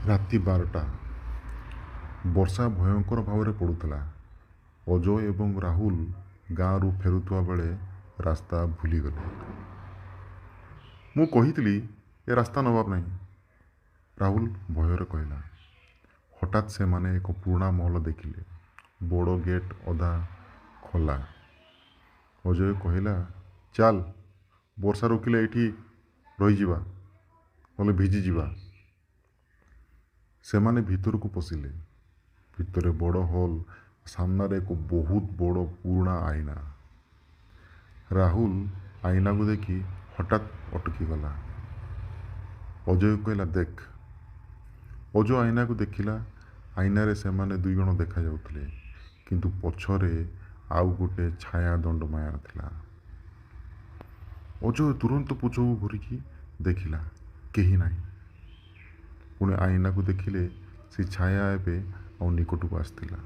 ରାତି 12ଟା। ବର୍ଷା ଭୟଙ୍କର ଭାବରେ ପଡ଼ୁଥିଲା। ଅଜୟ ଏବଂ ରାହୁଲ ଗାଁରୁ ଫେରୁଥିବା ବେଳେ ରାସ୍ତା ଭୁଲିଗଲେ। ମୁଁ କହିଥିଲି ଏ ରାସ୍ତା ନେବାର ନାହିଁ, ରାହୁଲ ଭୟରେ କହିଲା। ହଠାତ୍ ସେମାନେ ଏକ ପୁରୁଣା ମହଲ ଦେଖିଲେ। ବଡ଼ ଗେଟ୍ ଅଧା ଖୋଲା। ଅଜୟ କହିଲା, ଚାଲ, ବର୍ଷା ରୋକିଲେ ଏଇଠି ରହିଯିବା, ନହେଲେ ଭିଜିଯିବା। ସେମାନେ ଭିତରକୁ ପଶିଲେ। ଭିତରେ ବଡ଼ ହଲ୍, ସାମ୍ନାରେ ଏକ ବହୁତ ବଡ଼ ପୁରୁଣା ଆଇନା। ରାହୁଲ ଆଇନାକୁ ଦେଖି ହଠାତ୍ ଅଟକିଗଲା। ଅଜୟ କହିଲା, ଦେଖ। ଅଜୟ ଆଇନାକୁ ଦେଖିଲା। ଆଇନାରେ ସେମାନେ ଦୁଇଜଣ ଦେଖାଯାଉଥିଲେ, କିନ୍ତୁ ପଛରେ ଆଉ ଗୋଟେ ଛାୟା ଦଣ୍ଡମାୟନ ଥିଲା। ଅଜୟ ତୁରନ୍ତ ପଛକୁ ଘୁରିକି ଦେଖିଲା, କେହି ନାହିଁ। ପୁଣି ଆଇନାକୁ ଦେଖିଲେ ସେ ଛାୟା ଏବେ ଆଉ ନିକଟକୁ ଆସିଥିଲା।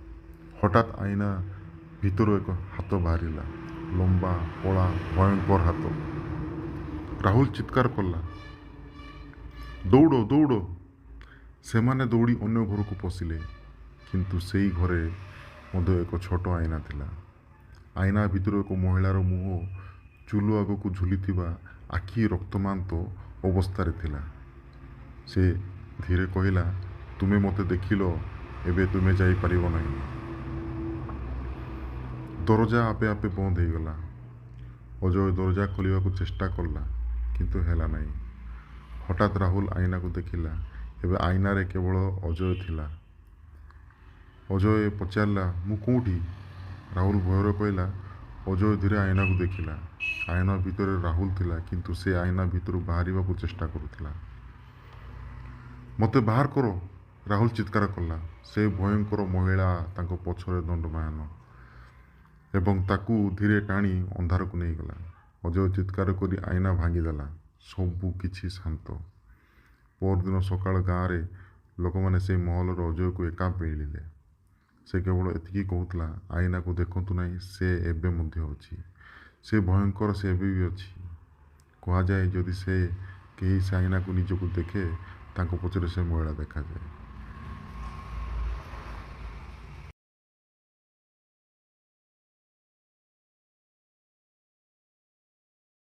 ହଠାତ୍ ଆଇନା ଭିତରୁ ଏକ ହାତ ବାହାରିଲା, ଲମ୍ବା, କଳା, ଭୟଙ୍କର ହାତ। ରାହୁଲ ଚିତ୍କାର କଲା, ଦୌଡ଼, ଦୌଡ଼। ସେମାନେ ଦୌଡ଼ି ଅନ୍ୟ ଘରକୁ ପଶିଲେ, କିନ୍ତୁ ସେଇ ଘରେ ମଧ୍ୟ ଏକ ଛୋଟ ଆଇନା ଥିଲା। ଆଇନା ଭିତରୁ ଏକ ମହିଳାର ମୁହଁ ଚୁଲ ଆଗକୁ ଝୁଲିଥିବା ଆଖି ରକ୍ତମାନ୍ତ ଅବସ୍ଥାରେ ଥିଲା। ସେ ଧୀରେ କହିଲା, ତୁମେ ମୋତେ ଦେଖିଲ, ଏବେ ତୁମେ ଯାଇପାରିବ ନାହିଁ। ଦରଜା ଆପେ ଆପେ ବନ୍ଦ ହୋଇଗଲା। ଅଜୟ ଦରଜା ଖୋଲିବାକୁ ଚେଷ୍ଟା କଲା, କିନ୍ତୁ ହେଲା ନାହିଁ। ହଠାତ୍ ରାହୁଲ ଆଇନାକୁ ଦେଖିଲା। ଏବେ ଆଇନାରେ କେବଳ ଅଜୟ ଥିଲା। ଅଜୟ ପଚାରିଲା, ମୁଁ କେଉଁଠି? ରାହୁଲ ଭୟରେ କହିଲା। ଅଜୟ ଧୀରେ ଆଇନାକୁ ଦେଖିଲା। ଆଇନା ଭିତରେ ରାହୁଲ ଥିଲା, କିନ୍ତୁ ସେ ଆଇନା ଭିତରୁ ବାହାରିବାକୁ ଚେଷ୍ଟା କରୁଥିଲା। ମୋତେ ବାହାର କର, ରାହୁଲ ଚିତ୍କାର କଲା। ସେ ଭୟଙ୍କର ମହିଳା ତାଙ୍କ ପଛରେ ଦଣ୍ଡମାୟନ ଏବଂ ତାକୁ ଧୀରେ ଟାଣି ଅନ୍ଧାରକୁ ନେଇଗଲା। ଅଜୟ ଚିତ୍କାର କରି ଆଇନା ଭାଙ୍ଗିଦେଲା। ସବୁ କିଛି ଶାନ୍ତ। ପରଦିନ ସକାଳ ଗାଁରେ ଲୋକମାନେ ସେହି ମହଲର ଅଜୟକୁ ଏକା ମିଳିଲେ। ସେ କେବଳ ଏତିକି କହୁଥିଲା, ଆଇନାକୁ ଦେଖନ୍ତୁ ନାହିଁ, ସେ ଏବେ ମଧ୍ୟ ଅଛି। ସେ ଭୟଙ୍କର, ସେ ଏବେ ବି ଅଛି। କୁହାଯାଏ, ଯଦି କେହି ସେ ଆଇନାକୁ ନିଜକୁ ଦେଖେ, ତାଙ୍କ ପଛରେ ସେ ମହିଳା ଦେଖାଯାଏ।